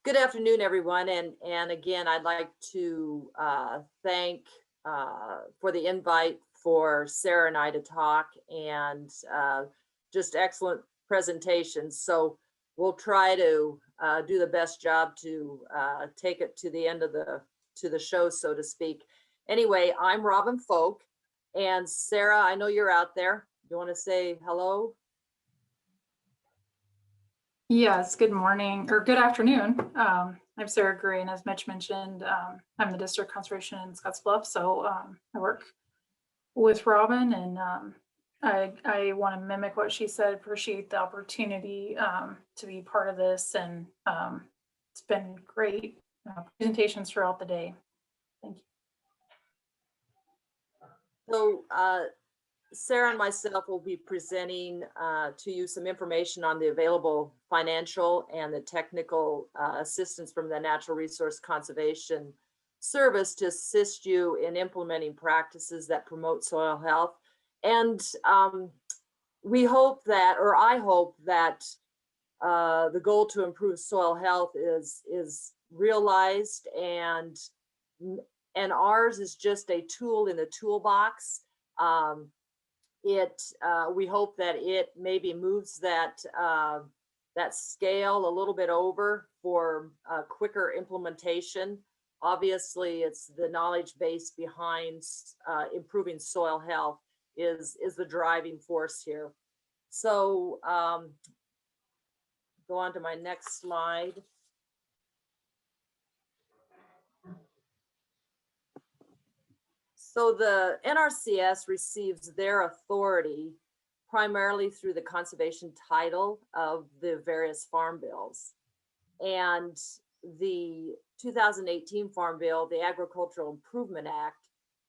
Good afternoon, everyone. And again, I'd like to thank for the invite for Sarah and I to talk and just excellent presentations. So we'll try to do the best job to take it to the end of the show, so to speak. Anyway, I'm Robin Folk, and Sarah, I know you're out there. You want to say hello? Yes, good morning or good afternoon. I'm Sarah Gray, and as Mitch mentioned, I'm the district conservation in Scottsbluff. So I work with Robin, and I want to mimic what she said. Appreciate the opportunity to be part of this, and it's been great presentations throughout the day. Thank you. So Sarah and myself will be presenting to you some information on the available financial and the technical assistance from the Natural Resource Conservation Service to assist you in implementing practices that promote soil health. And we hope that, or I hope that the goal to improve soil health is realized, and ours is just a tool in the toolbox. We hope that it maybe moves that scale a little bit over for quicker implementation. Obviously, it's the knowledge base behind improving soil health is the driving force here. So go on to my next slide. So the NRCS receives their authority primarily through the conservation title of the various farm bills. And the 2018 Farm Bill, the Agricultural Improvement Act,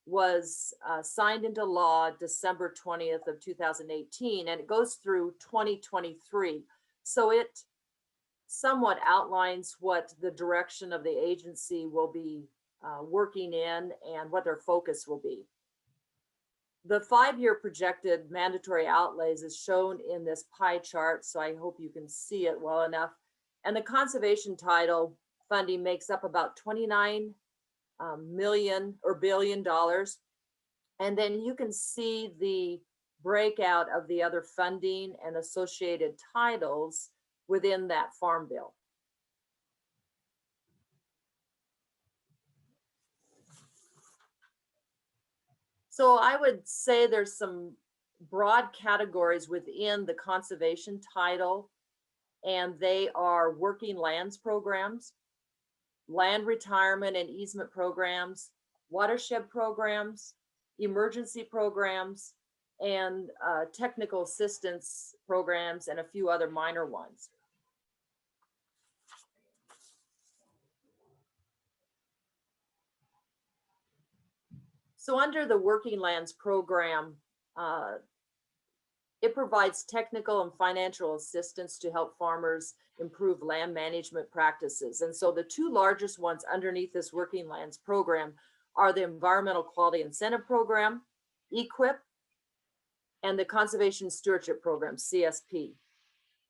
was signed into law December 20th of 2018, and it goes through 2023. So it somewhat outlines what the direction of the agency will be working in and what their focus will be. The 5-year projected mandatory outlays is shown in this pie chart, so I hope you can see it well enough. And the conservation title funding makes up about $29 billion. And then you can see the breakout of the other funding and associated titles within that farm bill. So I would say there's some broad categories within the conservation title, and they are working lands programs, land retirement and easement programs, watershed programs, emergency programs, and technical assistance programs, and a few other minor ones. So under the Working Lands program, it provides technical and financial assistance to help farmers improve land management practices. And so the two largest ones underneath this Working Lands program are the Environmental Quality Incentive Program, EQIP, and the Conservation Stewardship Program, CSP.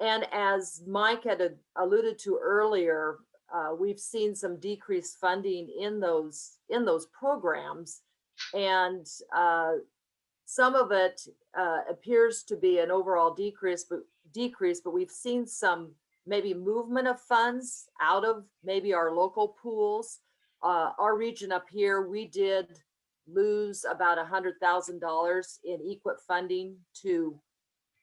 And as Mike had alluded to earlier, we've seen some decreased funding in those programs. And some of it appears to be an overall decrease, but we've seen some maybe movement of funds out of maybe our local pools. Our region up here, we did lose about $100,000 in EQIP funding to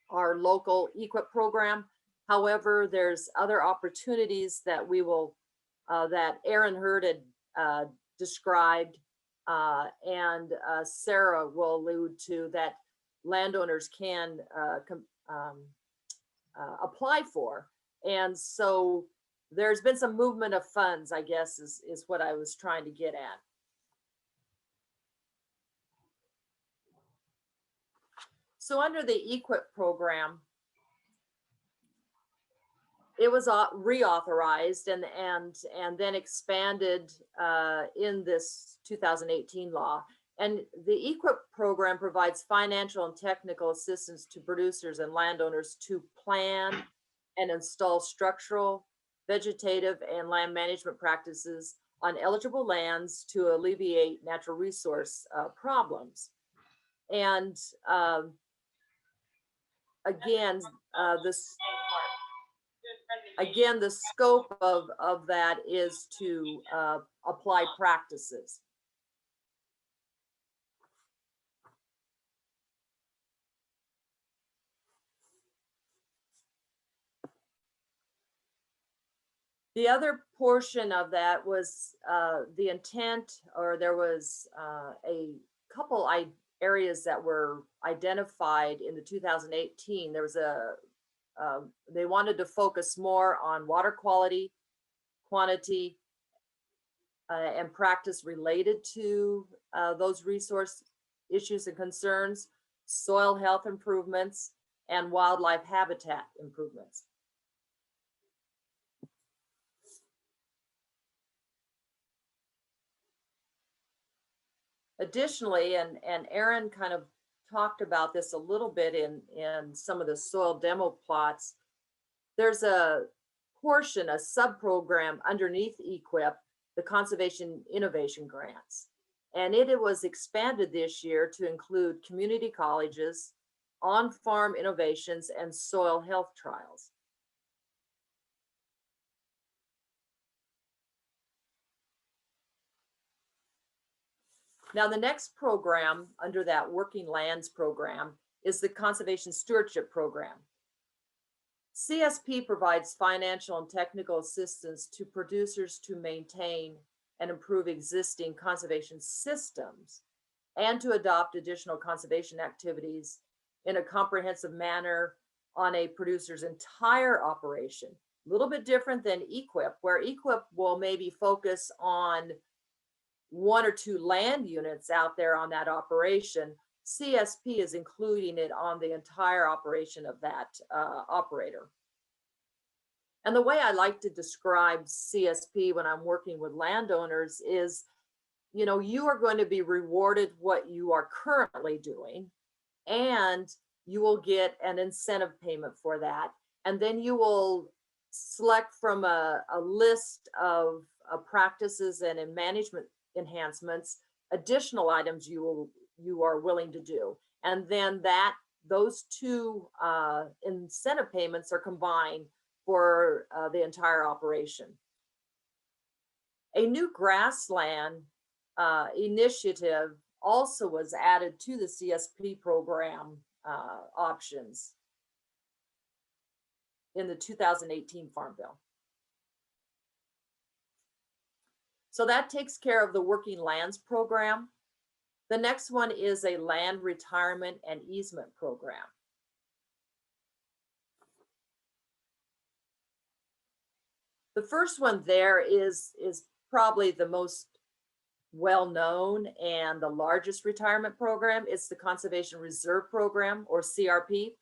our local EQIP program. However, there's other opportunities that we will, that Aaron Hurd had described, and Sarah will allude to, that landowners can apply for. And so there's been some movement of funds, I guess, is what I was trying to get at. So under the EQIP program, it was reauthorized and then expanded in this 2018 law. And the EQIP program provides financial and technical assistance to producers and landowners to plan and install structural, vegetative, and land management practices on eligible lands to alleviate natural resource problems. And again, the scope of that is to apply practices. The other portion of that was the intent, or there was a couple areas that were identified in the 2018. There was they wanted to focus more on water quality, quantity, and practice related to those resource issues and concerns, soil health improvements, and wildlife habitat improvements. Additionally, and Aaron kind of talked about this a little bit in some of the soil demo plots, there's a portion, a sub-program underneath EQIP, the Conservation Innovation Grants. And it was expanded this year to include community colleges, on-farm innovations, and soil health trials. Now, the next program under that Working Lands program is the Conservation Stewardship Program. CSP provides financial and technical assistance to producers to maintain and improve existing conservation systems and to adopt additional conservation activities in a comprehensive manner on a producer's entire operation. A little bit different than EQIP, where EQIP will maybe focus on one or two land units out there on that operation. CSP is including it on the entire operation of that operator. And the way I like to describe CSP when I'm working with landowners is, you know, you are going to be rewarded what you are currently doing, and you will get an incentive payment for that. And then you will select from a list of practices and in management enhancements, additional items you are willing to do. And then those two incentive payments are combined for the entire operation. A new grassland initiative also was added to the CSP program options in the 2018 Farm Bill. So that takes care of the Working Lands program. The next one is a land retirement and easement program. The first one there is probably the most well-known and the largest retirement program. It's the Conservation Reserve Program, or CRP.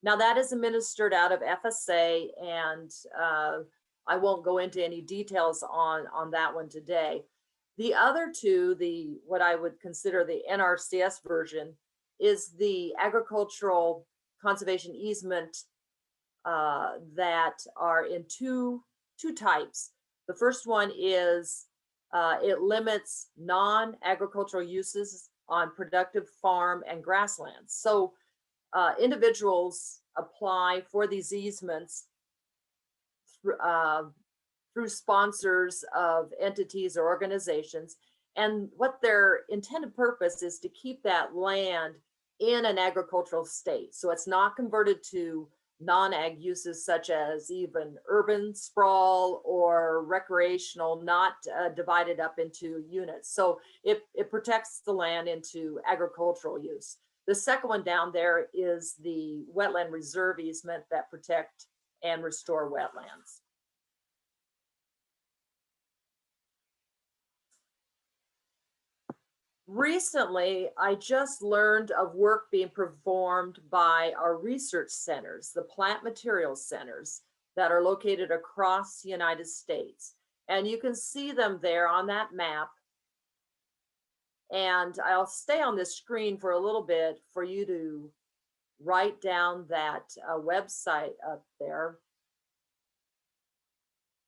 Now that is administered out of FSA, and I won't go into any details on that one today. The other two, what I would consider the NRCS version, is the agricultural conservation easement that are in two types. The first one is it limits non-agricultural uses on productive farm and grasslands. So individuals apply for these easements through sponsors of entities or organizations. And what their intended purpose is to keep that land in an agricultural state. So it's not converted to non-ag uses such as even urban sprawl or recreational, not divided up into units. So it protects the land into agricultural use. The second one down there is the wetland reserve easement that protect and restore wetlands. Recently, I just learned of work being performed by our research centers, the plant materials centers that are located across the United States. And you can see them there on that map. And I'll stay on this screen for a little bit for you to write down that website up there.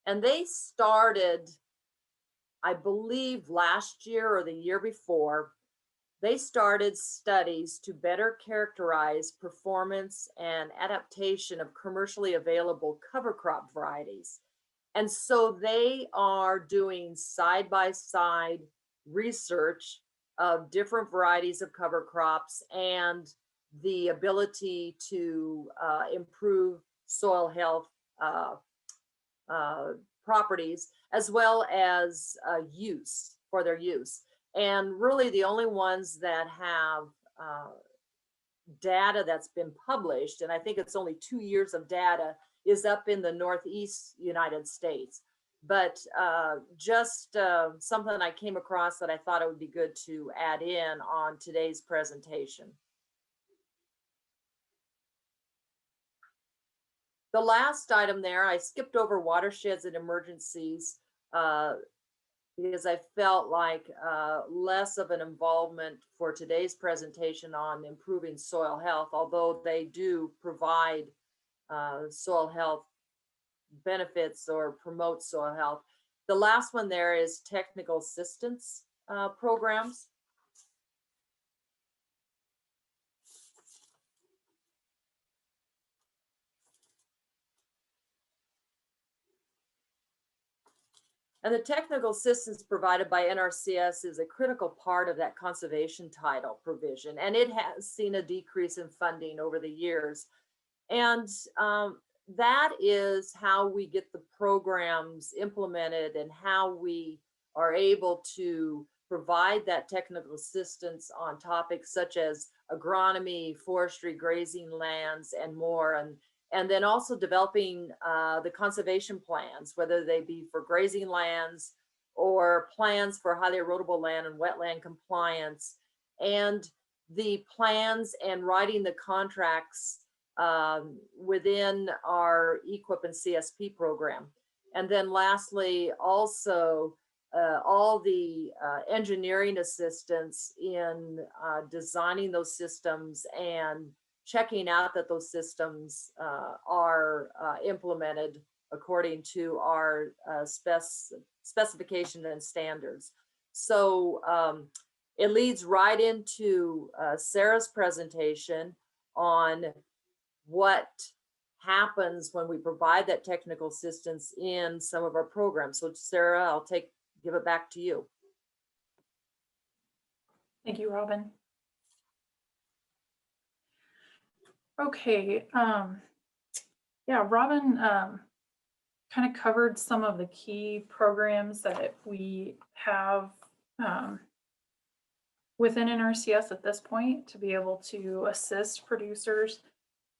And they started, I believe, last year or the year before. They started studies to better characterize performance and adaptation of commercially available cover crop varieties. And so they are doing side by side research of different varieties of cover crops and the ability to improve soil health uh, uh, properties, as well as use for their use. And really, the only ones that have data that's been published, and I think it's only 2 years of data, is up in the Northeast United States. But just something I came across that I thought it would be good to add in on today's presentation. The last item there, I skipped over watersheds and emergencies because I felt like less of an involvement for today's presentation on improving soil health, although they do provide soil health benefits or promote soil health. The last one there is technical assistance programs. And the technical assistance provided by NRCS is a critical part of that conservation title provision, and it has seen a decrease in funding over the years. And that is how we get the programs implemented and how we are able to provide that technical assistance on topics such as agronomy, forestry, grazing lands, and more. And then also developing the conservation plans, whether they be for grazing lands or plans for highly erodible land and wetland compliance, and the plans and writing the contracts within our EQIP and CSP program. And then lastly, also all the engineering assistance in designing those systems and checking out that those systems are implemented according to our specification and standards. So it leads right into Sarah's presentation on what happens when we provide that technical assistance in some of our programs. So Sarah, I'll give it back to you. Thank you, Robin. Okay, yeah, Robin kind of covered some of the key programs that we have within NRCS at this point to be able to assist producers.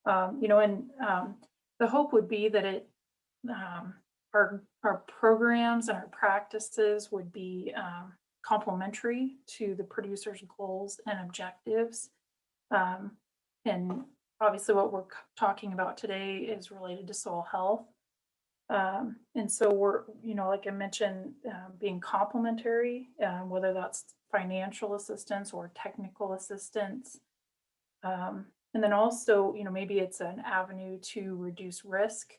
You know, and the hope would be that it our programs and our practices would be complementary to the producers' goals and objectives. And obviously what we're talking about today is related to soil health. And so we're, you know, like I mentioned, being complementary, whether that's financial assistance or technical assistance. And then also, you know, maybe it's an avenue to reduce risk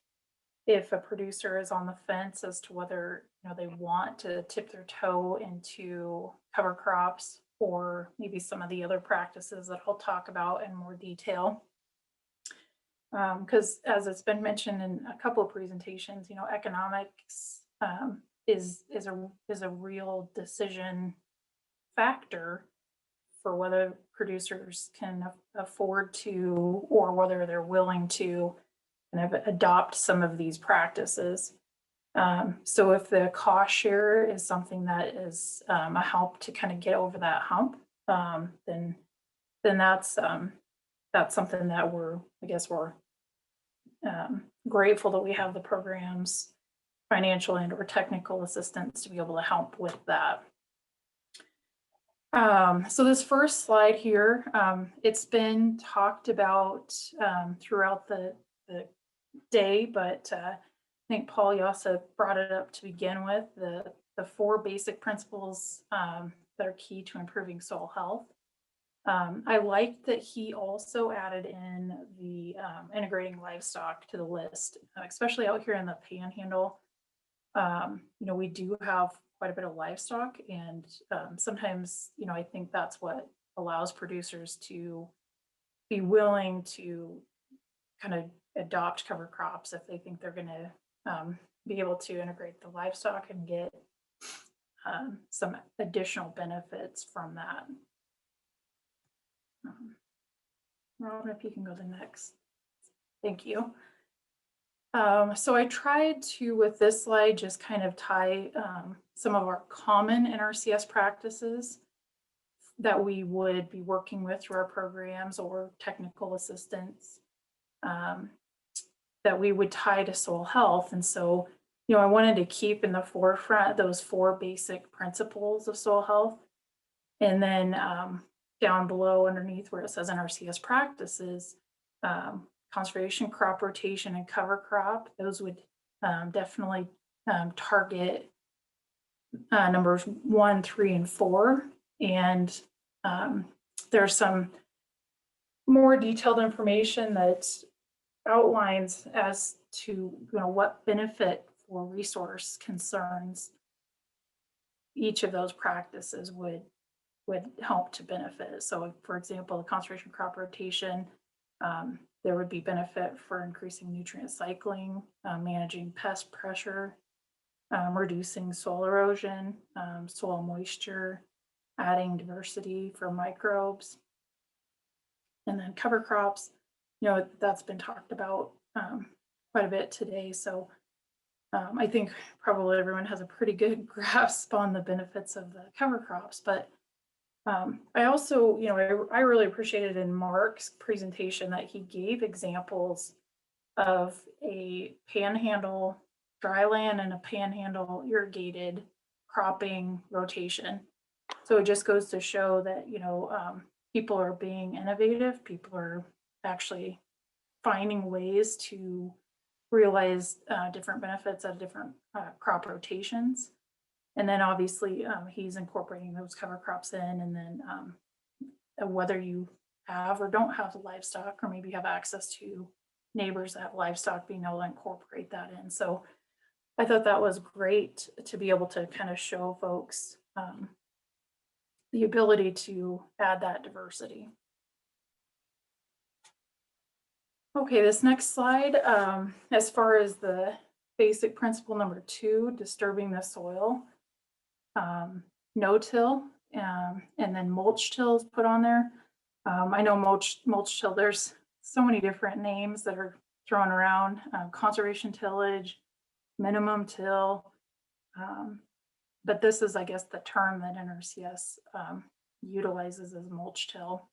if a producer is on the fence as to whether, you know, they want to tip their toe into cover crops or maybe some of the other practices that I'll talk about in more detail. Because as it's been mentioned in a couple of presentations, you know, economics is a real decision factor for whether producers can afford to, or whether they're willing to kind of adopt some of these practices. So if the cost share is something that is a help to kind of get over that hump, then that's something that we're grateful that we have the programs, financial and or technical assistance to be able to help with that. So this first slide here, it's been talked about throughout the day, but I think Paul Yossa brought it up to begin with, the 4 basic principles that are key to improving soil health. I liked that he also added in the integrating livestock to the list, especially out here in the Panhandle. You know, we do have quite a bit of livestock, and sometimes, you know, I think that's what allows producers to be willing to kind of adopt cover crops if they think they're going to be able to integrate the livestock and get some additional benefits from that. Robin, if you can go to the next. Thank you. So I tried to, with this slide, just kind of tie some of our common NRCS practices that we would be working with through our programs or technical assistance that we would tie to soil health. And so, you know, I wanted to keep in the forefront those 4 basic principles of soil health. And then down below underneath where it says NRCS practices, conservation, crop rotation, and cover crop, those would definitely target numbers 1, 3, and 4. And there's some more detailed information that outlines as to, you know, what benefit for resource concerns each of those practices would help to benefit. So for example, the conservation crop rotation, there would be benefit for increasing nutrient cycling, managing pest pressure, reducing soil erosion, soil moisture, adding diversity for microbes. And then cover crops, you know, that's been talked about quite a bit today. So I think probably everyone has a pretty good grasp on the benefits of the cover crops. But I also, you know, I really appreciated in Mark's presentation that he gave examples of a panhandle dry land and a panhandle irrigated cropping rotation. So it just goes to show that, you know, people are being innovative. People are actually finding ways to realize different benefits of different crop rotations. And then obviously he's incorporating those cover crops in, and then whether you have or don't have the livestock, or maybe have access to neighbors that have livestock, being able to incorporate that in. So I thought that was great to be able to kind of show folks the ability to add that diversity. Okay, this next slide, as far as the basic principle number 2, disturbing the soil, no-till, and then mulch till is put on there. I know mulch till, there's so many different names that are thrown around, conservation tillage, minimum till, but this is, I guess, the term that NRCS utilizes as mulch till.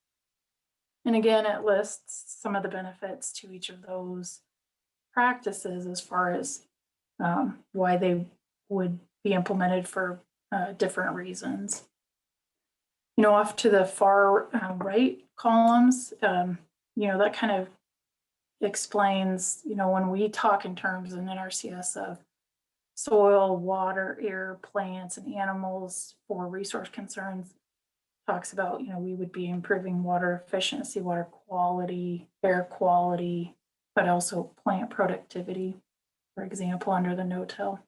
And again, it lists some of the benefits to each of those practices as far as why they would be implemented for different reasons. You know, off to the far right columns, you know, that kind of explains, you know, when we talk in terms in NRCS of soil, water, air, plants, and animals for resource concerns, talks about, you know, we would be improving water efficiency, water quality, air quality, but also plant productivity, for example, under the no-till.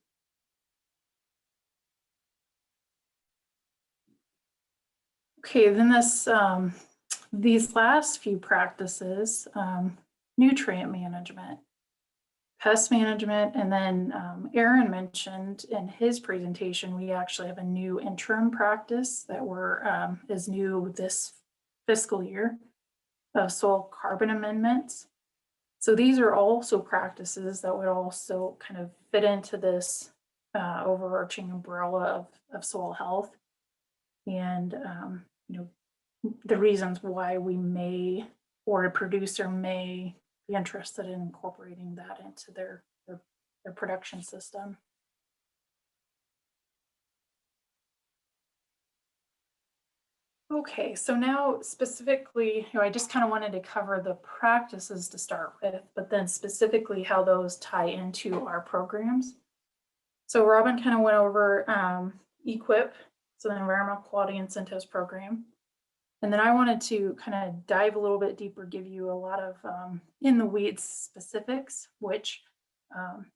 Okay, then this these last few practices, nutrient management, pest management, and then Aaron mentioned in his presentation, we actually have a new interim practice that is new this fiscal year of soil carbon amendments. So these are also practices that would also kind of fit into this overarching umbrella of soil health. And you know, the reasons why we may, or a producer may, be interested in incorporating that into their production system. Okay, so now specifically, you know, I just kind of wanted to cover the practices to start with, but then specifically how those tie into our programs. So Robin kind of went over EQIP, so the Environmental Quality Incentives Program. And then I wanted to kind of dive a little bit deeper, give you a lot of in the weeds specifics, which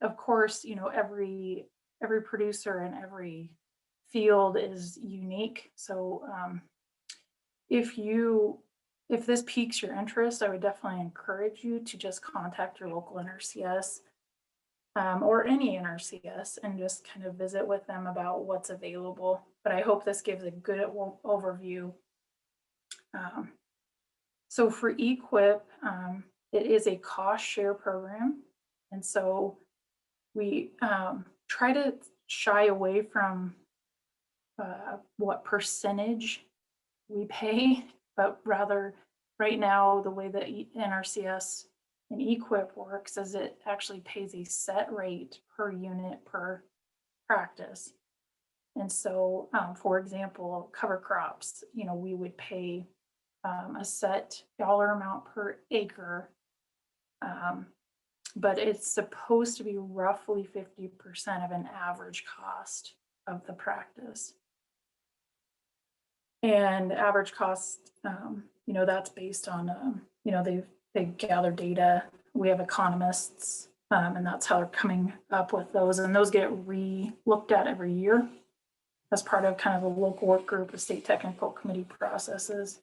of course, you know, every every producer and every field is unique. So if this piques your interest, I would definitely encourage you to just contact your local NRCS or any NRCS and just kind of visit with them about what's available. But I hope this gives a good overview. So for EQIP, it is a cost share program. And so we try to shy away from what percentage we pay, but rather right now, the way that NRCS and EQIP works is it actually pays a set rate per unit per practice. And so, for example, cover crops, we would pay a set dollar amount per acre, but it's supposed to be roughly 50% of an average cost of the practice. And average cost, that's based on, they gather data. We have economists, and that's how they're coming up with those. And those get looked at every year as part of kind of a local work group of state technical committee processes.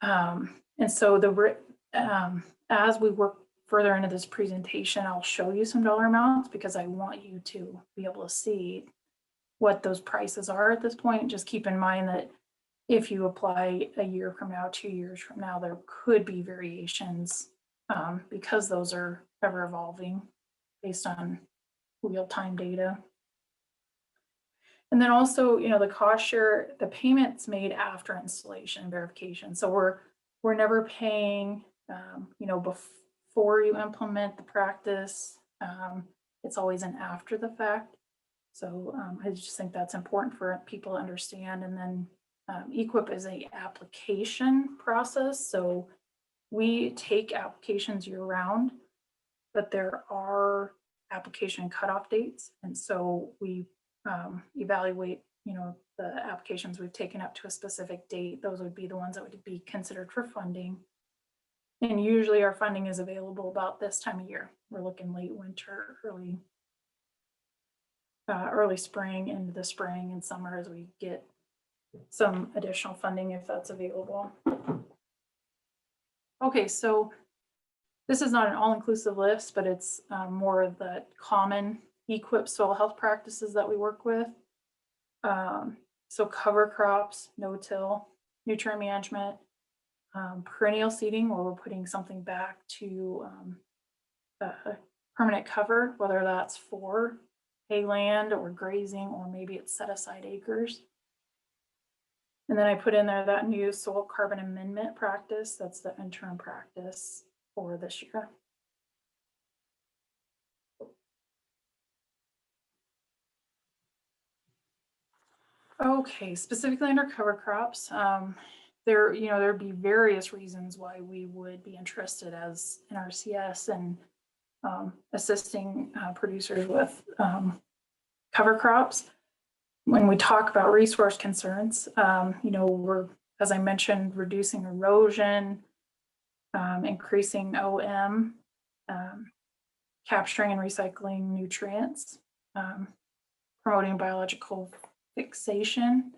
And so as we work further into this presentation, I'll show you some dollar amounts because I want you to be able to see what those prices are at this point. Just keep in mind that if you apply a year from now, 2 years from now, there could be variations because those are ever evolving based on real-time data. And then also, the cost share, the payments made after installation verification. So we're never paying, before you implement the practice. It's always an after the fact. So I just think that's important for people to understand. And then EQIP is a application process. So we take applications year round, but there are application cutoff dates. And so we evaluate, the applications we've taken up to a specific date. Those would be the ones that would be considered for funding. And usually our funding is available about this time of year. We're looking late winter, early spring into the spring and summer as we get some additional funding if that's available. Okay, so this is not an all-inclusive list, but it's more of the common EQIP soil health practices that we work with. So cover crops, no-till, nutrient management, perennial seeding, where we're putting something back to permanent cover, whether that's for hay land or grazing, or maybe it's set aside acres. And then I put in there that new soil carbon amendment practice. That's the interim practice for this year. Okay, specifically under cover crops, there'd be various reasons why we would be interested as NRCS and assisting producers with cover crops. When we talk about resource concerns, we're, as I mentioned, reducing erosion, increasing OM, capturing and recycling nutrients, promoting biological fixation,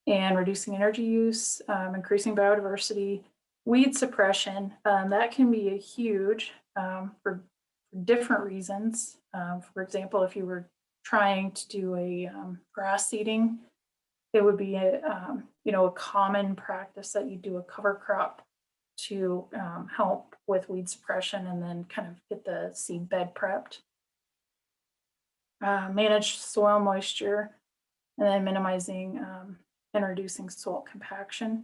and reducing energy use, increasing biodiversity, weed suppression. That can be a huge for different reasons. For example, if you were trying to do a grass seeding, it would be a common practice that you do a cover crop to help with weed suppression and then kind of get the seed bed prepped. Manage soil moisture, and then minimizing and reducing soil compaction.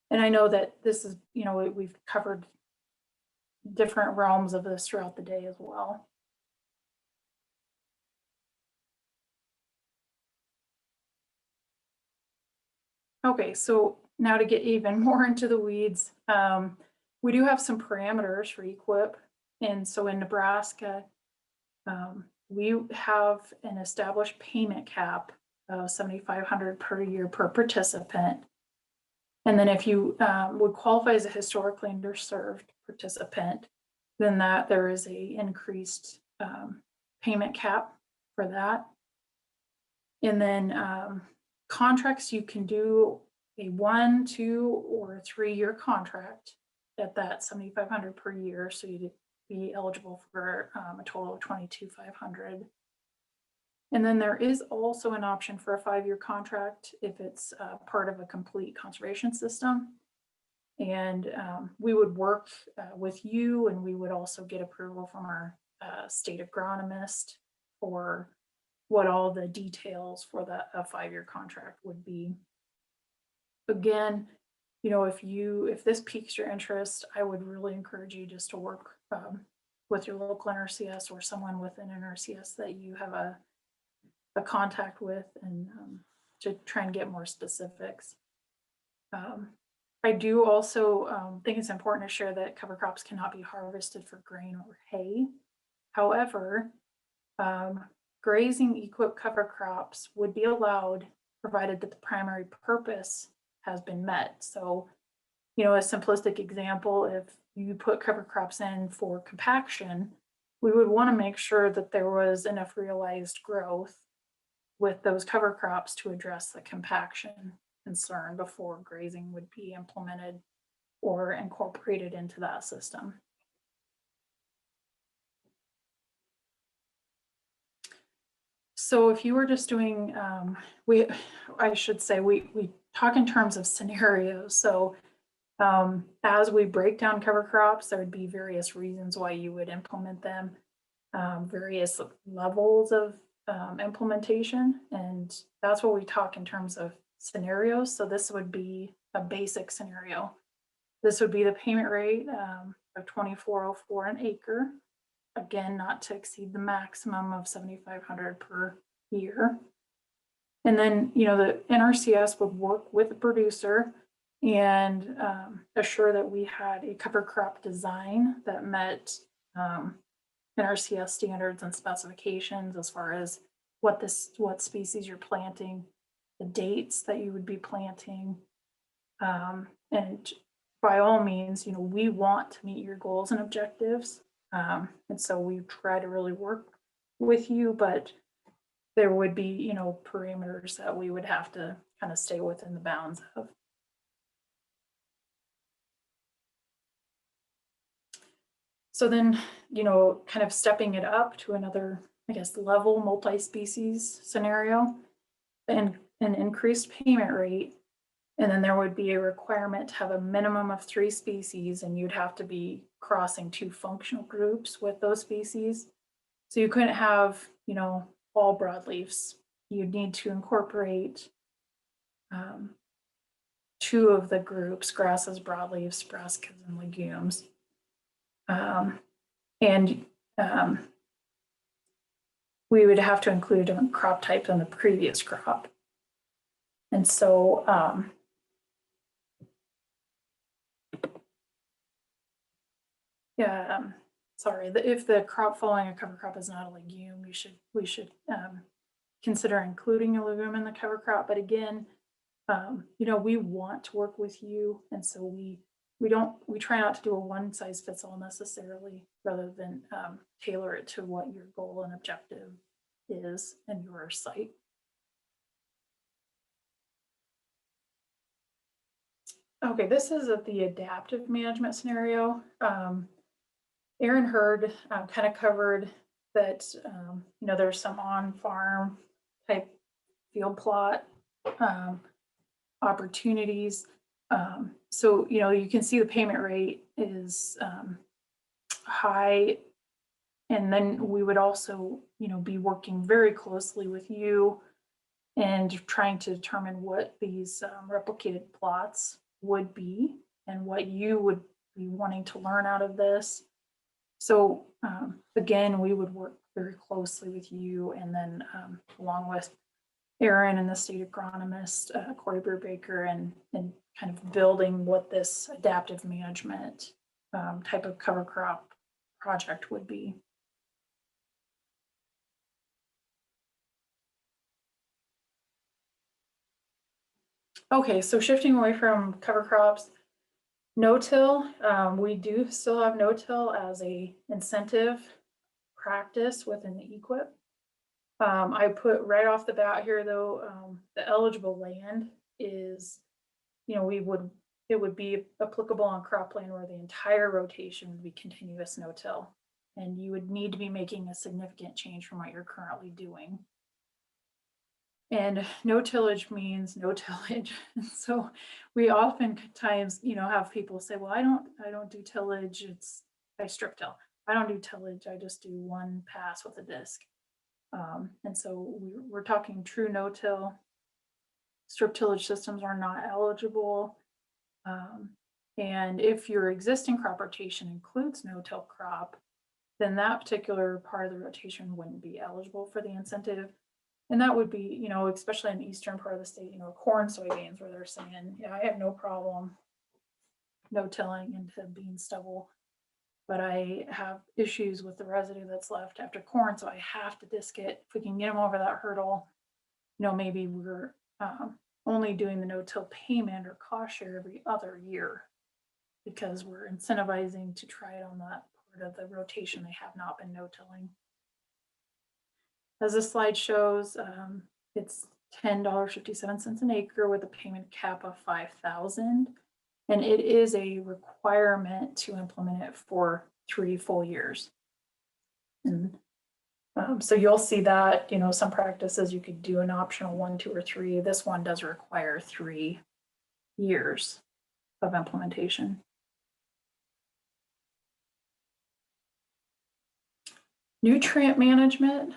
And I know that this is, we've covered different realms of this throughout the day as well. Okay, so now to get even more into the weeds, we do have some parameters for EQIP. And so in Nebraska, we have an established payment cap of $7,500 per year per participant. And then if you would qualify as a historically underserved participant, then there is a increased payment cap for that. And then contracts, you can do a 1, 2, or 3-year contract at that 7,500 per year. So you'd be eligible for a total of 22,500. And then there is also an option for a 5-year contract if it's part of a complete conservation system. And we would work with you, and we would also get approval from our state agronomist for what all the details for a 5-year contract would be. Again, you know, if this piques your interest, I would really encourage you just to work with your local NRCS or someone within NRCS that you have a contact with, and to try and get more specifics. I do also think it's important to share that cover crops cannot be harvested for grain or hay. However, grazing equipped cover crops would be allowed provided that the primary purpose has been met. So, you know, a simplistic example, if you put cover crops in for compaction, we would want to make sure that there was enough realized growth with those cover crops to address the compaction concern before grazing would be implemented or incorporated into that system. So if you were just doing, I should say, we talk in terms of scenarios. So as we break down cover crops, there would be various reasons why you would implement them, various levels of implementation, and that's what we talk in terms of scenarios. So this would be a basic scenario. This would be the payment rate of $24.04 an acre. Again, not to exceed the maximum of $7,500 per year. And then, you know, the NRCS would work with the producer and assure that we had a cover crop design that met NRCS standards and specifications as far as what species you're planting, the dates that you would be planting, and by all means, you know, we want to meet your goals and objectives. And so we try to really work with you, but there would be, you know, parameters that we would have to kind of stay within the bounds of. So then, you know, kind of stepping it up to another, I guess, level multi-species scenario and an increased payment rate. And then there would be a requirement to have a minimum of 3 species, and you'd have to be crossing 2 functional groups with those species. So you couldn't have, you know, all broadleafs. You'd need to incorporate 2 of the groups, grasses, broadleafs, brassicas, and legumes. We would have to include a different crop type than the previous crop. And so sorry, if the crop following a cover crop is not a legume, we should consider including a legume in the cover crop. But again, you know, we want to work with you, and so we try not to do a one size fits all necessarily, rather than tailor it to what your goal and objective is in your site. Okay, this is the adaptive management scenario. Aaron Hurd kind of covered that, you know, there's some on-farm type field plot opportunities. So, you know, you can see the payment rate is high. And then we would also, you know, be working very closely with you and trying to determine what these replicated plots would be and what you would be wanting to learn out of this. So again, we would work very closely with you, and then along with Aaron and the state agronomist, Corey Brubaker, and kind of building what this adaptive management type of cover crop project would be. Okay, so shifting away from cover crops, no-till, we do still have no-till as a incentive practice within the EQIP. I put right off the bat here though, the eligible land is, it would be applicable on cropland where the entire rotation would be continuous no-till. And you would need to be making a significant change from what you're currently doing. And no tillage means no tillage. So we oftentimes, have people say, well, I don't do tillage. I strip till. I don't do tillage. I just do one pass with a disc. And so we're talking true no-till. Strip tillage systems are not eligible. And if your existing crop rotation includes no-till crop, then that particular part of the rotation wouldn't be eligible for the incentive. And that would be, especially in the eastern part of the state, corn, soybeans, where they're saying, yeah, I have no problem no-tilling into bean stubble, but I have issues with the residue that's left after corn, so I have to disc it. If we can get them over that hurdle, maybe we're only doing the no-till payment or cost share every other year because we're incentivizing to try it on that part of the rotation they have not been no-tilling. As this slide shows, it's $10.57 an acre with a payment cap of $5,000, and it is a requirement to implement it for 3 full years. And so you'll see that, some practices you could do an optional 1, 2, or 3. This one does require 3 years of implementation. Nutrient management.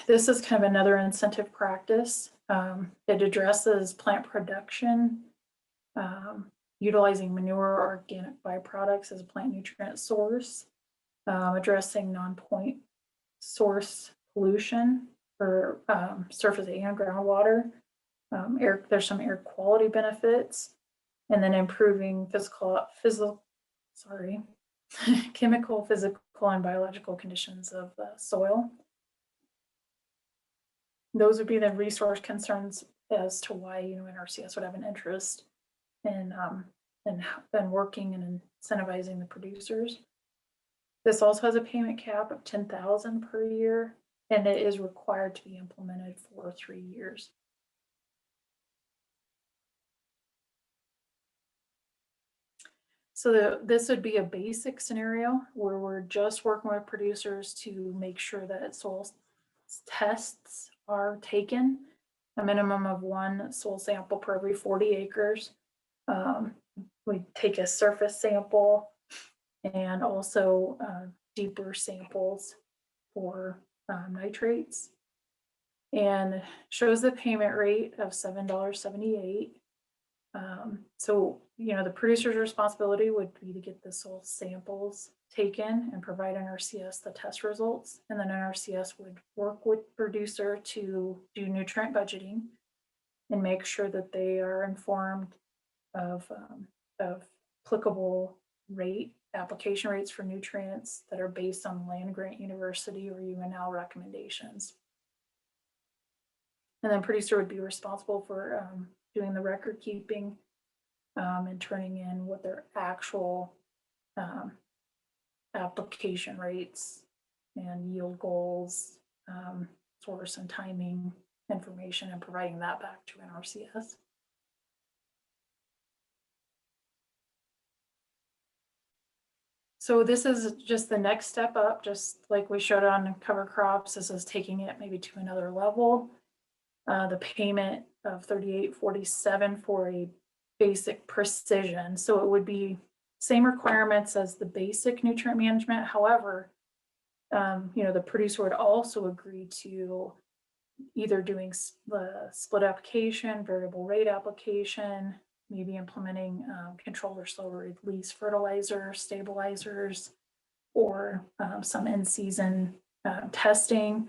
This is kind of another incentive practice. It addresses plant production, utilizing manure or organic byproducts as a plant nutrient source, addressing non-point source pollution for surface and groundwater. There's some air quality benefits, and then improving chemical, physical, and biological conditions of the soil. Those would be the resource concerns as to why NRCS would have an interest in working and incentivizing the producers. This also has a payment cap of $10,000 per year, and it is required to be implemented for 3 years. So this would be a basic scenario where we're just working with producers to make sure that soil tests are taken, a minimum of 1 soil sample per every 40 acres. We take a surface sample and also deeper samples for nitrates, and shows the payment rate of $7.78. So, the producer's responsibility would be to get the soil samples taken and provide NRCS the test results. And then NRCS would work with producer to do nutrient budgeting and make sure that they are informed of applicable application rates for nutrients that are based on land grant university or UNL recommendations. And then producer would be responsible for doing the record keeping and turning in what their actual application rates and yield goals, source and timing information, and providing that back to NRCS. So this is just the next step up, just like we showed on cover crops. This is taking it maybe to another level. The payment of $38.47 for a basic precision. So it would be same requirements as the basic nutrient management. However, the producer would also agree to either doing the split application, variable rate application, maybe implementing controlled or slow release fertilizer, stabilizers, or some in-season testing.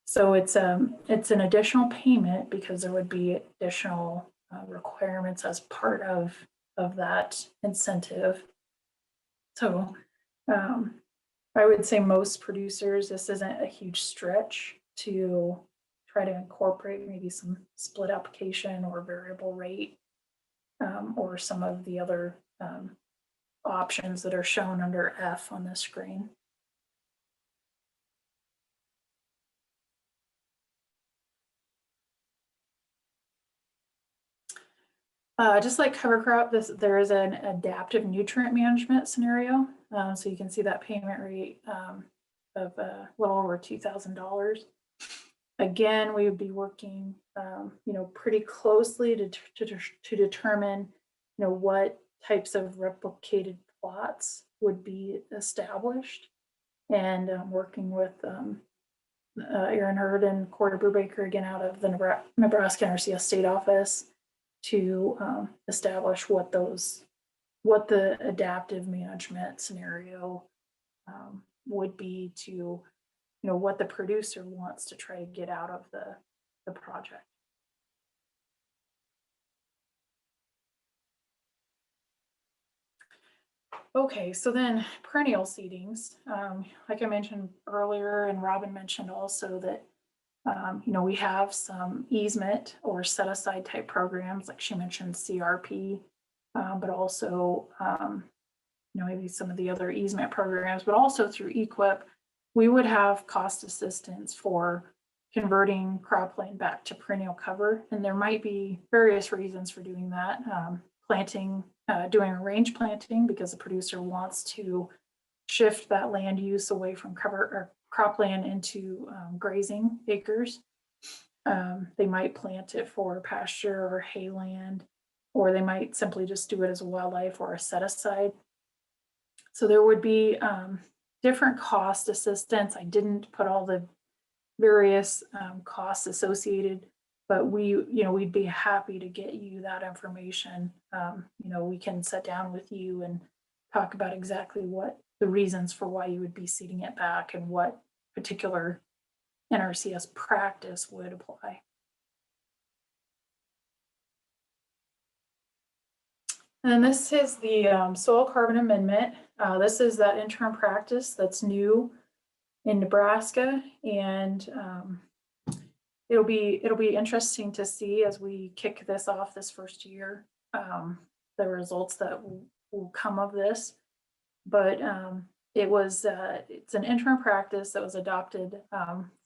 So it's an additional payment because there would be additional requirements as part of that incentive. So I would say most producers, this isn't a huge stretch to try to incorporate maybe some split application or variable rate or some of the other options that are shown under F on the screen. Just like cover crop, there is an adaptive nutrient management scenario. So you can see that payment rate of a little over $2,000. Again, we would be working, pretty closely to determine, what types of replicated plots would be established, and working with Aaron Hurd and Corey Brubaker again out of the Nebraska NRCS state office to establish what the adaptive management scenario would be to, what the producer wants to try to get out of the project. Okay, so then perennial seedings, like I mentioned earlier, and Robin mentioned also that we have some easement or set aside type programs, like she mentioned CRP, but also maybe some of the other easement programs, but also through EQIP, we would have cost assistance for converting cropland back to perennial cover. And there might be various reasons for doing that. Planting, doing range planting because the producer wants to shift that land use away from cover or cropland into grazing acres. They might plant it for pasture or hay land, or they might simply just do it as a wildlife or a set aside. So there would be different cost assistance. I didn't put all the various costs associated, but we'd be happy to get you that information. We can sit down with you and talk about exactly what the reasons for why you would be seeding it back and what particular NRCS practice would apply. And this is the soil carbon amendment. This is that interim practice that's new in Nebraska, and it'll be interesting to see as we kick this off this first year, the results that will come of this. But it's an interim practice that was adopted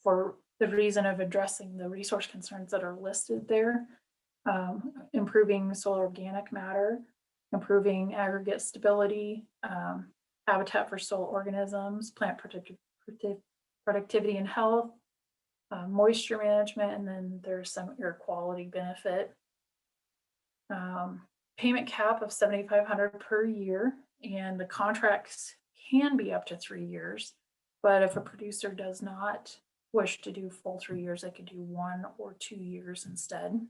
for the reason of addressing the resource concerns that are listed there, improving soil organic matter, improving aggregate stability, habitat for soil organisms, plant productivity and health, moisture management, and then there's some air quality benefit. Payment cap of $7,500 per year, and the contracts can be up to 3 years. But if a producer does not wish to do full 3 years, they could do 1 or 2 years instead.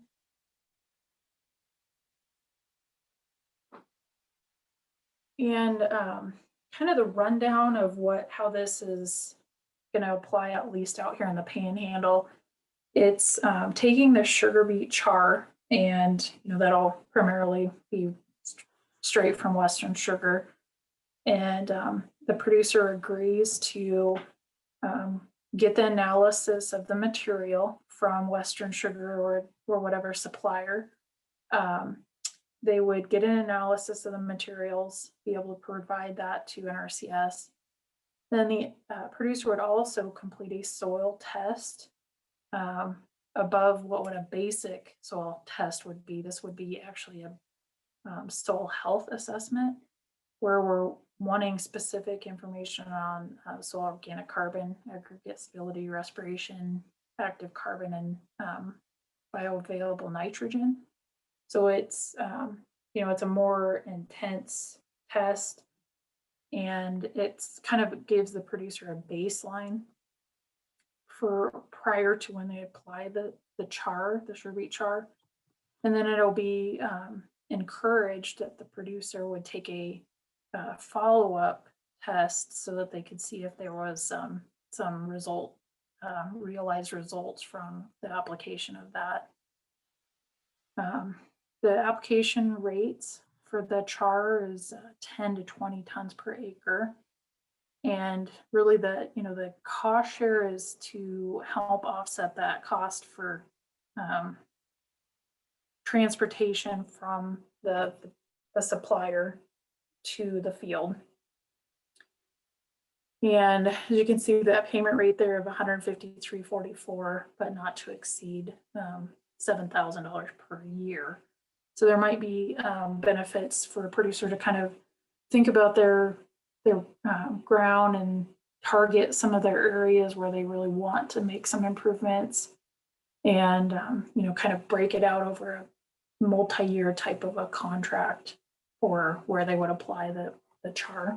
And kind of the rundown of how this is going to apply, at least out here in the Panhandle. It's taking the sugar beet char, and that'll primarily be straight from Western sugar, and the producer agrees to get the analysis of the material from Western sugar or whatever supplier. They would get an analysis of the materials, be able to provide that to NRCS. Then the producer would also complete a soil test above what would a basic soil test would be. This would be actually a soil health assessment, where we're wanting specific information on soil organic carbon, aggregate stability, respiration, active carbon, and bioavailable nitrogen. So it's it's a more intense test, and it's kind of gives the producer a baseline for prior to when they apply the char, the sugar beet char. And then it'll be encouraged that the producer would take a follow-up test so that they could see if there was some realized results from the application of that. The application rates for the char is 10 to 20 tons per acre. And really the cost share is to help offset that cost for transportation from the supplier to the field. And as you can see, that payment rate there of $153.44, but not to exceed $7,000 per year. So there might be benefits for a producer to kind of think about their ground and target some of their areas where they really want to make some improvements, and kind of break it out over a multi-year type of a contract, or where they would apply the char.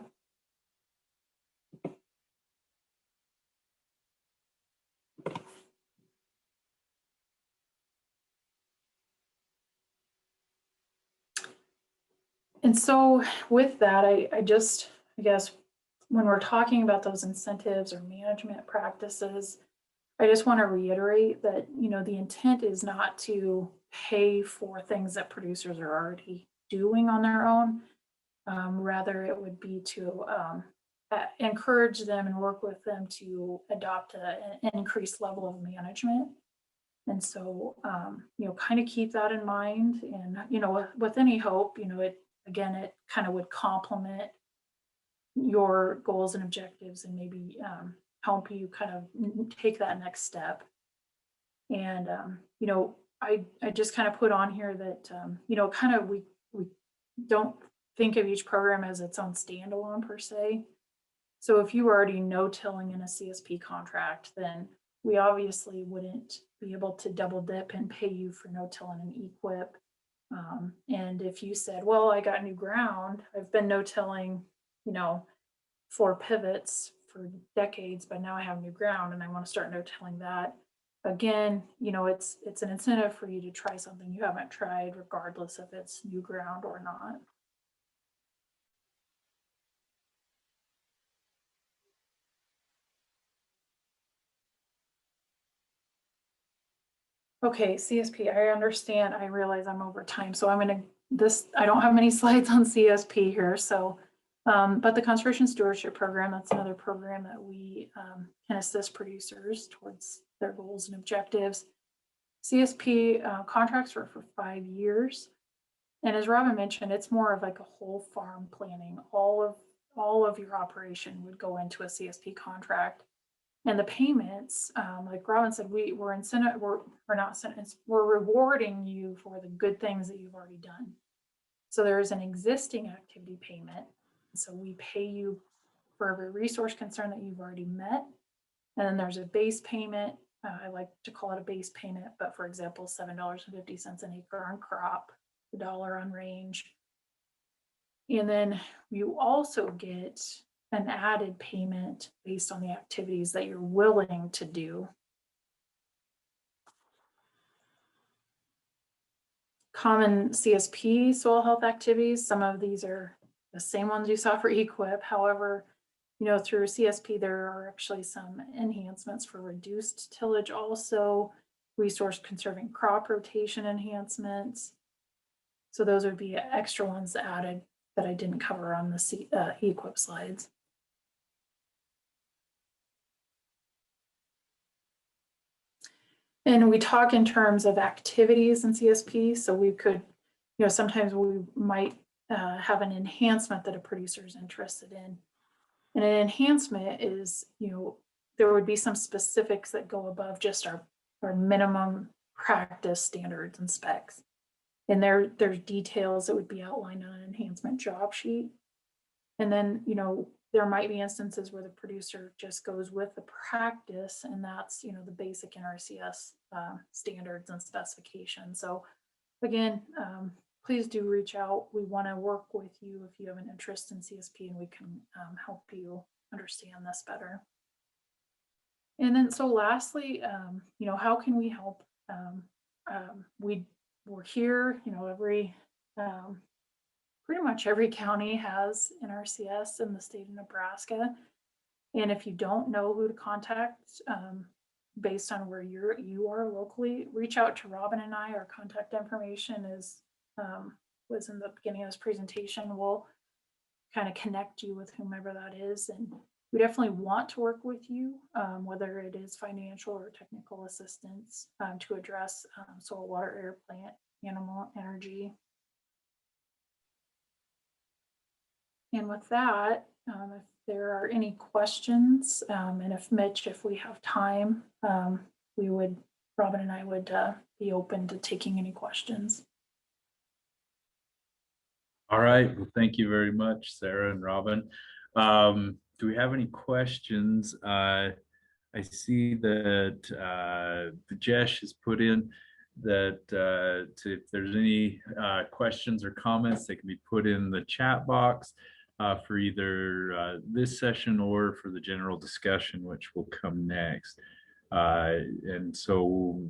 And so with that, I guess when we're talking about those incentives or management practices, I just want to reiterate that, the intent is not to pay for things that producers are already doing on their own. Rather, it would be to encourage them and work with them to adopt an increased level of management. And so, kind of keep that in mind. And, with any hope, it kind of would complement your goals and objectives, and maybe help you kind of take that next step. And, I just kind of put on here that, kind of we don't think of each program as its own standalone per se. So if you already know tilling in a CSP contract, then we obviously wouldn't be able to double dip and pay you for no-till and an equip. And if you said, well, I got new ground, I've been no-tilling, for pivots for decades, but now I have new ground and I want to start no-tilling that. Again, it's an incentive for you to try something you haven't tried, regardless if it's new ground or not. Okay, CSP, I understand. I realize I'm over time, so I don't have many slides on CSP here, so, but the Conservation Stewardship Program, that's another program that we can assist producers towards their goals and objectives. CSP contracts are for 5 years. And as Robin mentioned, it's more of like a whole farm planning. All of your operation would go into a CSP contract. And the payments, like Robin said, we're not incentives, we're rewarding you for the good things that you've already done. So there is an existing activity payment. So we pay you for every resource concern that you've already met. And then there's a base payment. I like to call it a base payment, but for example, $7.50 an acre on crop, $1 on range. And then you also get an added payment based on the activities that you're willing to do. Common CSP soil health activities, some of these are the same ones you saw for equip. However, through CSP, there are actually some enhancements for reduced tillage, also resource conserving crop rotation enhancements. So those would be extra ones added that I didn't cover on the equip slides. And we talk in terms of activities in CSP. So we could, sometimes we might have an enhancement that a producer is interested in. And an enhancement is, there would be some specifics that go above just our minimum practice standards and specs. And there's details that would be outlined on an enhancement job sheet. And then, there might be instances where the producer just goes with the practice, and that's, the basic NRCS standards and specifications. So again, please do reach out. We want to work with you if you have an interest in CSP, and we can help you understand this better. And then, so lastly, how can we help? We're here, pretty much every county has NRCS in the state of Nebraska. And if you don't know who to contact, based on where you are locally, reach out to Robin and I. Our contact information was in the beginning of this presentation. We'll kind of connect you with whomever that is. And we definitely want to work with you, whether it is financial or technical assistance to address soil, water, air, plant, animal energy. And with that, if there are any questions, and if we have time, Robin and I would be open to taking any questions. All right. Well, thank you very much, Sarah and Robin. Do we have any questions? I see that Jesh has put in that if there's any questions or comments, they can be put in the chat box for either this session or for the general discussion, which will come next. And so